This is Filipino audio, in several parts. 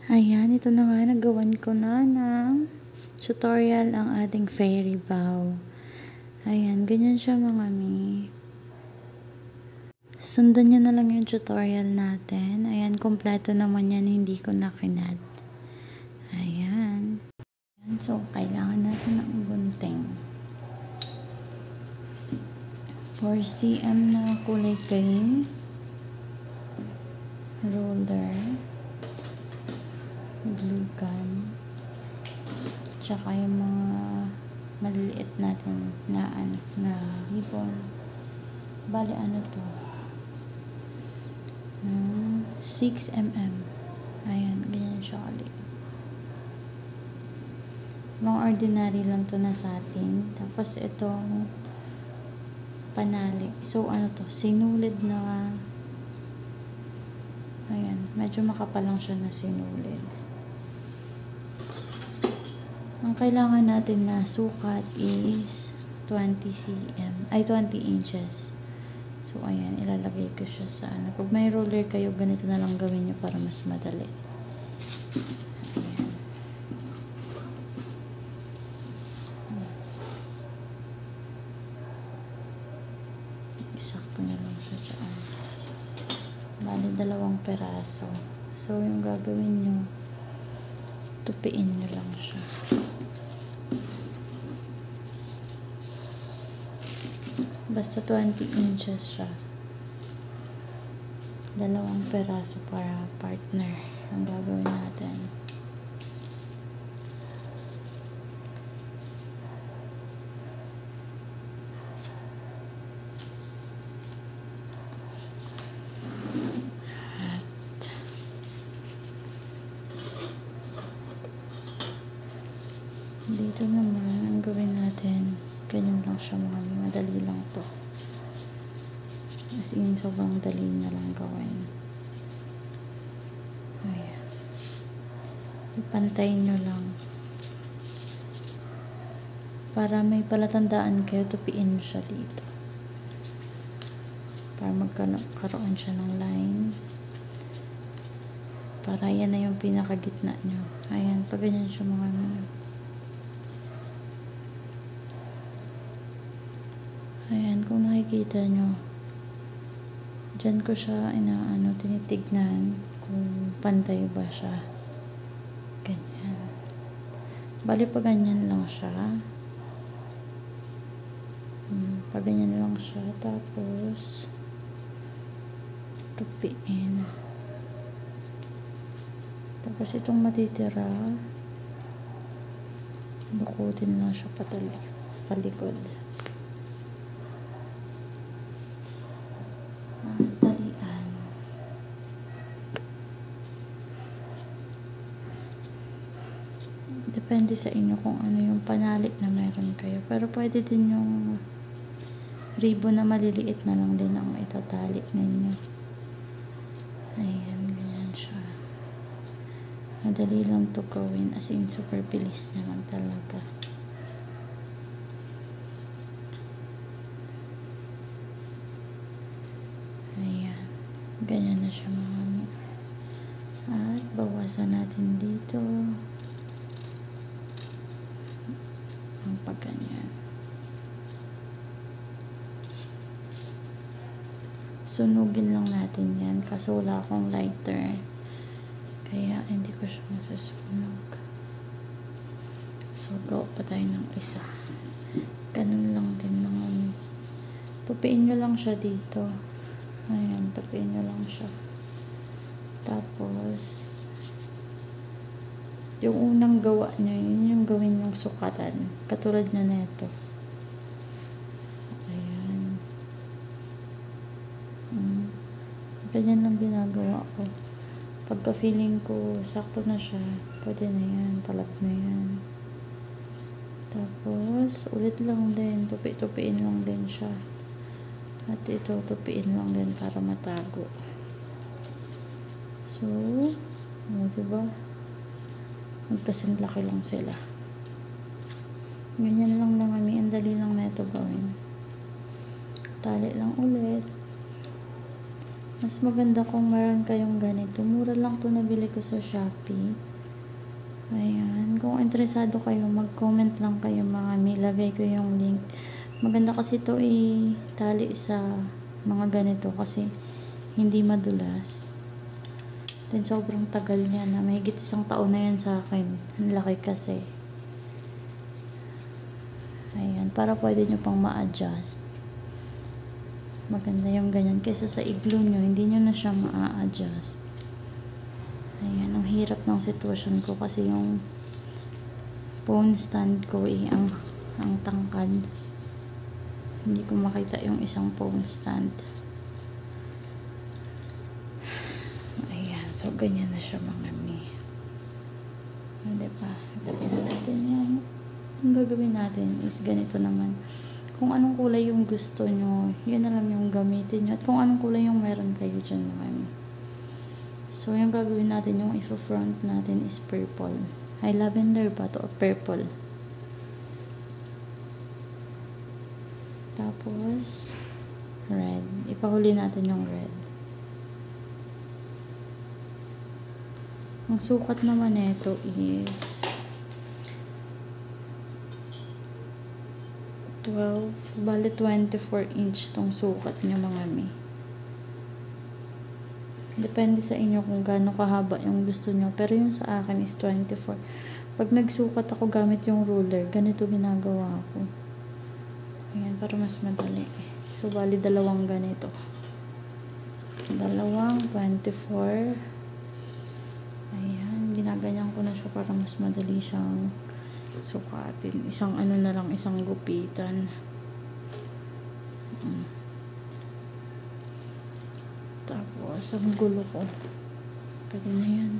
Ayan, ito na nga, nagawan ko na ng tutorial ang ating fairy bow. Ayan, ganyan siya mga mi. Sundan nyo na lang yung tutorial natin. Ayan, kompleto naman yan, hindi ko nakinad. Ayan. So, kailangan natin ng gunting. 4cm na kulay cream. Roller. Glue gun. Tsaka yung mga maliliit natin na ribbon. Bali, ano to? 6mm. Ayan, ganyan siya ulit. Mga ordinary lang to na satin. Tapos itong panali. So, ano to? Sinulid na. Ayan, medyo makapal lang siya na sinulid. Ang kailangan natin na sukat is 20 inches. So, ayan, ilalagay ko siya sa ano. Pag may roller kayo, ganito na lang gawin nyo para mas madali. Ayan. Isakto na lang siya dyan. Bali, 2 peraso. So, yung gagawin nyo, tupiin nyo lang siya. Basta 20 inches siya. 2 peraso para partner ang gagawin natin. At dito naman ang gawin natin, ganyan lang siya mga madali lang to. As in, sobrang dali na lang gawin. Ayan. Ipantayin nyo lang. Para may palatandaan kayo, tupiin siya dito. Para magkaroon siya ng line. Para yan na yung pinakagitna nyo. Ayan, pag ganyan siya mga ayan, kung nakikita nyo, dyan ko siya tinitignan kung pantay ba siya. Ganyan. Bali, pag ganyan lang siya. Pag ganyan lang siya. Tapos, tupiin. Tapos, itong matitira, bukutin lang siya palikod. Talian. Depende sa inyo kung ano yung panalit na meron kayo. Pero pwede din yung ribbon na maliliit na lang din ang itatali ninyo. Ayan, ganyan siya. Madali lang to gawin. As in, super bilis naman talaga. Ayan. Ganyan na siya mga mi. At bawasan natin dito. Ang pagganyan. Sunugin lang natin yan. Kaso wala akong lighter. Kaya hindi ko siya masusunog. So, gawa pa tayo ng isa. Ganun lang din naman. Tupiin nyo lang siya dito. Ayan, tupiin nyo lang siya. Tapos, yung unang gawa nyo, yun yung gawin yung sukatan. Katulad na neto. Ayan. Ganyan lang ginagawa ko. Pagka feeling ko sakto na siya, pwede na yan, talab na yan. Tapos, ulit lang din, tupi-tupiin lang din siya. At ito, tupiin lang din para matago. So, diba? Magkasing laki lang sila. Ganyan lang mga mi, ang dali lang na ito gawin. Tali lang ulit. Mas maganda kung meron kayong ganito. Mura lang to, nabili ko sa Shopee. Ayan. Kung interesado kayo, mag-comment lang kayo mga mi. Lagay ko yung link. Maganda kasi to itali sa mga ganito kasi hindi madulas. Then sobrang tagal niya na. Mahigit 1 taon na yan sa akin. Ang laki kasi. Ayan. Para pwede nyo pang ma-adjust. Maganda yung ganyan kaysa sa igloo nyo, hindi nyo na siya ma-adjust. Ayan, ang hirap ng sitwasyon ko kasi yung phone stand ko ang tangkad. Hindi ko makita yung isang phone stand. Ayan, so ganyan na siya mga mi. Diba? Tabi na natin yan. Ang gagawin natin is ganito naman. Kung anong kulay yung gusto nyo, yun na lang yung gamitin nyo. At kung anong kulay yung meron kayo dyan naman. So, yung gagawin natin, yung ifo-front natin is purple. Ay, lavender ba to? O purple. Tapos, red. Ipahuli natin yung red. Ang sukat naman nito is 12, bali 24 inch tong sukat nyo mga mi. Depende sa inyo kung gaano kahaba yung gusto nyo. Pero yung sa akin is 24. Pag nagsukat ako gamit yung ruler, ganito ginagawa ko. Ayan, para mas madali. So, bali 2 ganito. 2, 24. Ayan, ginaganyan ko na siya para mas madali siyang sukatin. Isang ano na lang, isang gupitan. Tapos, ang gulo ko. Pwede na yan.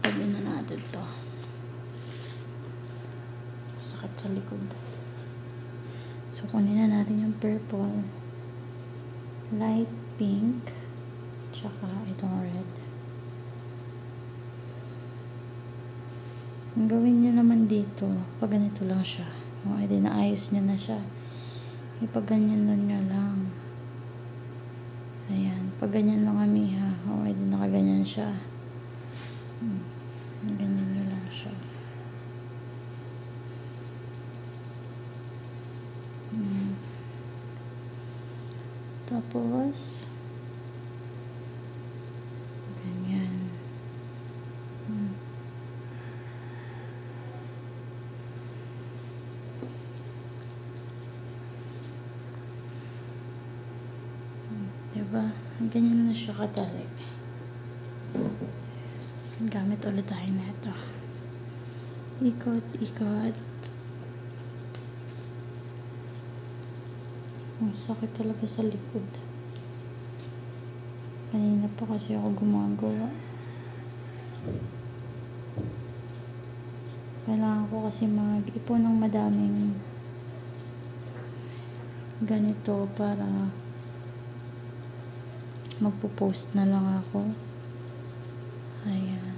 Pwede na natin to. Masakit sa likod. So, kunin na natin yung purple. Light pink. Tsaka itong red. Ang gawin nyo naman dito, pag ganito lang siya. O, edi naayos nyo na siya. Ipag ganyan nyo lang. Ayan. Pag ganyan mga miha. O, edi nakaganyan siya. Ganyan nyo lang siya. Tapos, ganyan. Diba? Ganyan na siya kadali. Gamit ulit tayo na ito. Ikot, ikot. Ang sakit talaga sa likod. Kanina pa kasi ako gumagawa. Kailangan ko kasi mag-ipon ng madaming ganito para magpo-post na lang ako. Ayan.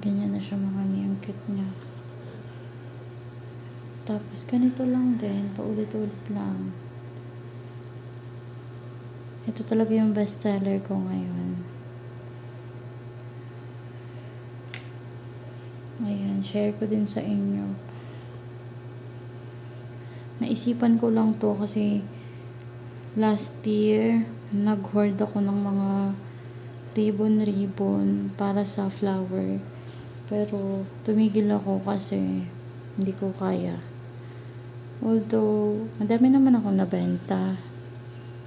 Ganyan na siya mga mi. Ang cute niya. Tapos ganito lang din. Paulit-ulit lang. Ito talaga yung best seller ko ngayon. Ayan. Share ko din sa inyo. Naisipan ko lang to kasi last year nag-hoard ako ng mga ribbon para sa flower. Pero tumigil ako kasi hindi ko kaya. Although, madami naman ako nabenta.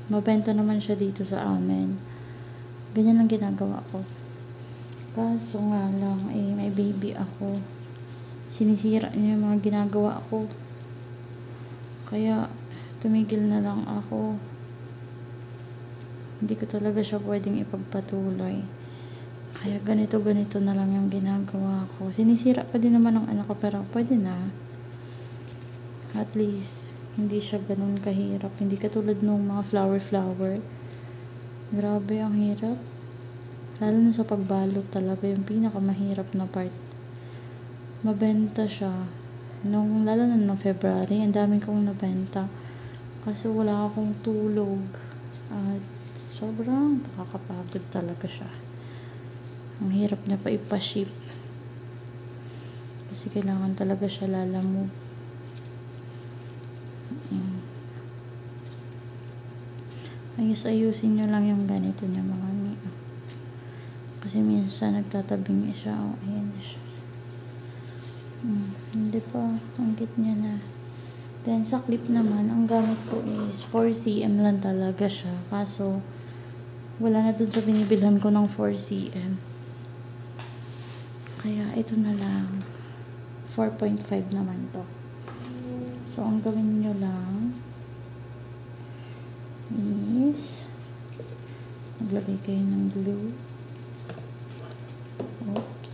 Mabenta naman siya dito sa amin. Ganyan lang ginagawa ko. Kaso nga lang, may baby ako. Sinisira niya yung mga ginagawa ko. Kaya, tumigil na lang ako. Hindi ko talaga siya pwedeng ipagpatuloy. Kaya ganito na lang yung ginagawa ko. Sinisira pa din naman ng anak ko pero pwede na. At least, hindi siya ganun kahirap. Hindi katulad nung mga flower. Grabe, ang hirap. Lalo na sa pagbalot talaga yung pinakamahirap na part. Mabenta siya. Lalo na nung February, ang dami kong nabenta. Kaso wala akong tulog. At sobrang nakakapagod talaga siya. Ang hirap niya pa ipaship. Kasi kailangan talaga siya lalamove. Ayusin nyo lang yung ganito niya mga mi. Kasi minsan nagtatabing siya. Ayan na siya. Hindi pa. Ang cute niya na. Then sa clip naman, ang gamit ko is 4cm lang talaga siya. Kaso, wala na dun sa binibilhan ko ng 4cm. Kaya ito na lang. 4.5 naman to. So, ang gawin nyo lang is maglagay kayo ng glue. Oops.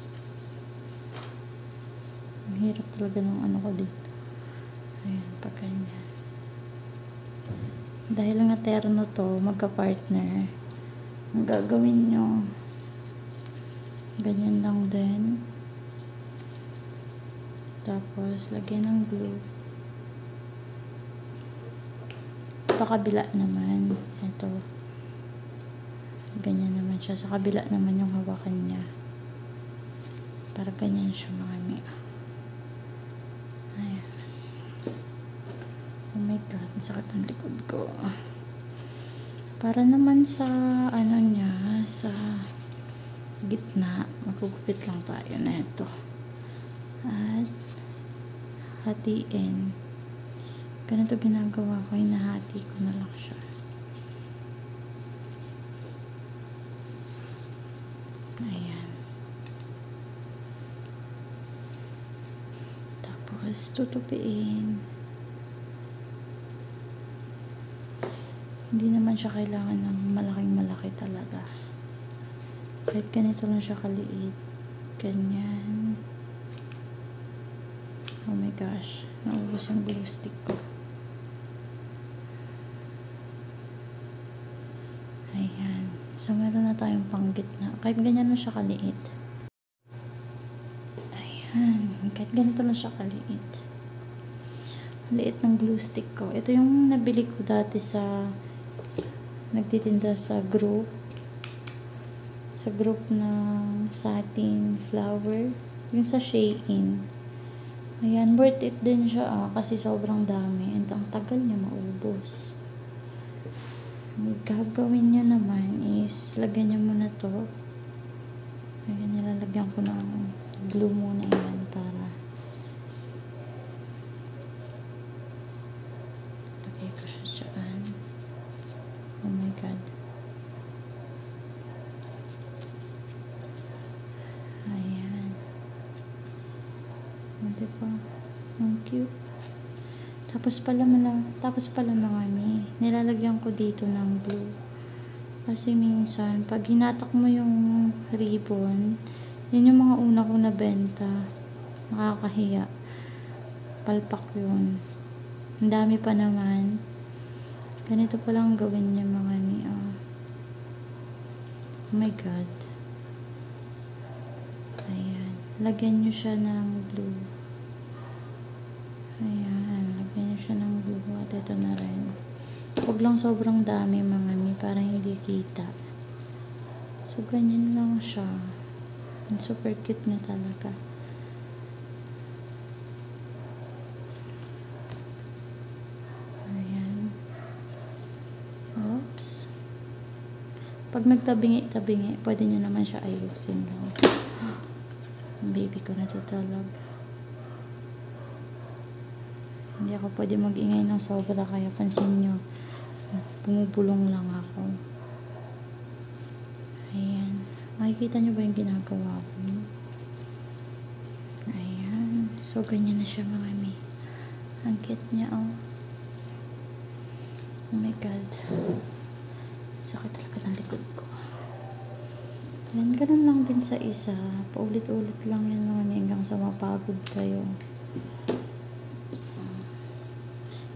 Ang hirap talaga ng ano ko dito. Ayan, pagkanyan. Dahil nga terno to, magka-partner, ang gagawin nyo, ganyan lang din. Tapos, lagyan ng glue. Sa kabila naman, ito. Ganyan naman siya. Sa kabila naman yung hawakan niya. Para ganyan siya mga mi. Ayan. Oh my God, sakit ang likod ko. Para naman sa, ano niya, sa gitna, magugupit lang tayo na ito. At, hatiin. Ganito ginagawa ko, hinahati ko na lang siya. Ayan. Tapos, tutupiin. Hindi naman siya kailangan ng malaking-malaki talaga. Kahit ganito lang siya kaliit. Ganyan. Oh my gosh. Naubos yung glue stick ko. Ayan. So, meron na tayong panggitna. Kahit ganyan na siya kaliit. Ayan. Kahit ganito lang siya kaliit. Liit ng glue stick ko. Ito yung nabili ko dati sa nagtitinda sa group. Sa group ng satin flower. Yung sa Shein. Ayan. Worth it din siya kasi sobrang dami. And ang tagal niya maubos. Gagawin nyo naman is lagyan nyo muna to. Ayan, nilalagyan ko ng glue muna yan para lagay ko siya dyan. Oh my God. Ayan. Diba? Ang cute. Tapos pala mga mi, nilalagyan ko dito ng glue. Kasi minsan, pag hinatak mo yung ribbon, yun yung mga una kong nabenta. Nakakahiya. Palpak yun. Ang dami pa naman. Ganito pa lang gawin niya mga mi. Oh my God. Ayan. Lagyan nyo siya ng glue. Ayan, lagyan nyo siya ng glue at ito na rin. Huwag lang sobrang dami mga mi para hindi kita. So, ganyan lang siya. Super cute na talaga. Ayan. Oops. Pag nagtabingi-tabingi, pwede nyo naman siya ayusin lang. Ang baby ko natutulog. Hindi ako pwede mag-ingay ng sobra kaya pansin nyo, bumubulong lang ako. Ayan. Makikita nyo ba yung ginagawa ko? Ayan. So, ganyan na siya mga mi. Ang cute niya, oh. Oh my God. Sakit talaga ng likod ko. Ayan, ganun lang din sa isa. Paulit-ulit lang yan mga mi hanggang sa mapagod kayo.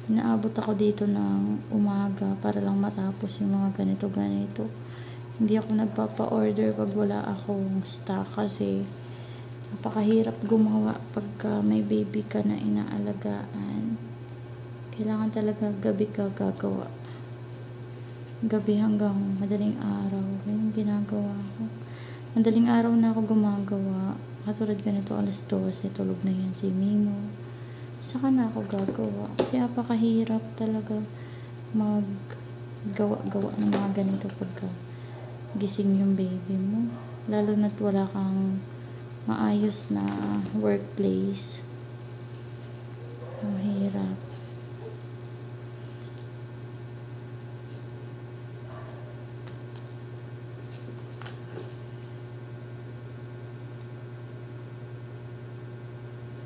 Inaabot ako dito ng umaga para lang matapos yung mga ganito. Hindi ako nagpapa-order pag wala akong stock kasi Napakahirap gumawa pagka may baby ka na inaalagaan. Kailangan talaga gabi ka gagawa. Gabi hanggang madaling araw. Yun yung ginagawa ko. Madaling araw na ako gumagawa. Katulad ganito, alas 12, tulog na yan si Mimo. Saka na ako gagawa. Kasi napakahirap talaga maggawa-gawa ng mga ganito pagka gising yung baby mo. Lalo na't wala kang maayos na workplace. Mahirap.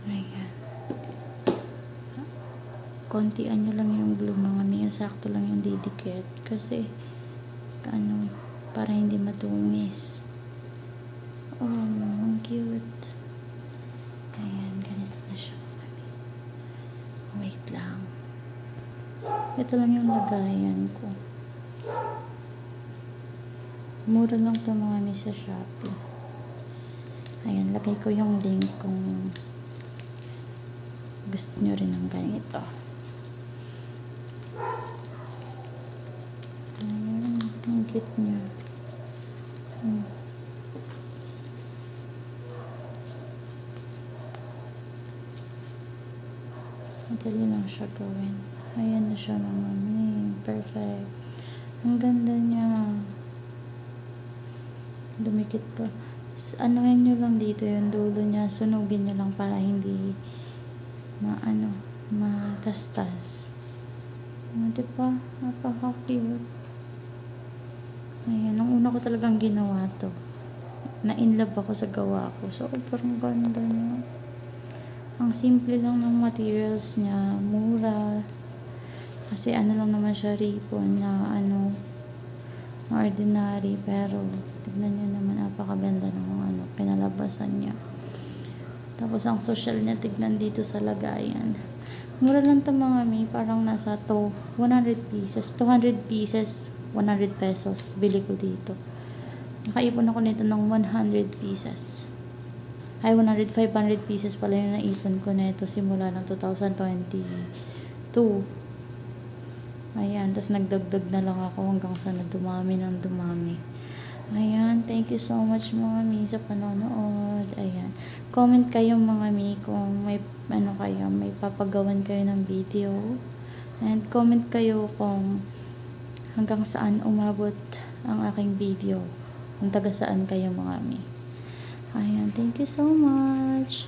Ayan. Kontian nyo lang yung glue mga miya. Sakto lang yung didikit. Kasi, para hindi matungis. Oh, ang cute. Ayan, ganito na siya. Wait lang. Ito lang yung lagayan ko. Mura lang ito mga miya sa Shopee. Ayan, lagay ko yung link kung gusto nyo rin ng ganito. Ayan, ang cute nyo. Madali lang siya gawin. Ayan na siya mga mami. Perfect. Ang ganda niya. Dumikit pa. Anuhin nyo lang dito yung dulo niya. Sunugin nyo lang para hindi matastas. Diba? Napaka-cute. Ayan. Nung una ko talagang ginawa to. Na-inlove ako sa gawa ko. So, parang ganda niya. Ang simple lang ng materials niya. Mura. Kasi lang naman siya ribbon na ordinary. Pero, tignan niyo naman. Napakaganda ng pinalabasan niya. Tapos, ang social niya, tignan dito sa lagayan. Mura lang ito mga mi. Parang nasa 100 pieces. 200 pieces. 100 pesos. Bili ko dito. Nakaipon ako nito ng 100 pieces. 500 pieces pala yung naipon ko nito simula ng 2022. Ayan. Tapos, nagdagdag na lang ako hanggang sa dumami ng dumami. Ayan, thank you so much mga mi sa panonood. Ayan. Comment kayo mga mi kung may may papagawan kayo ng video. And comment kayo kung hanggang saan umabot ang aking video. Kung taga saan kayo mga mi. Ayan, thank you so much.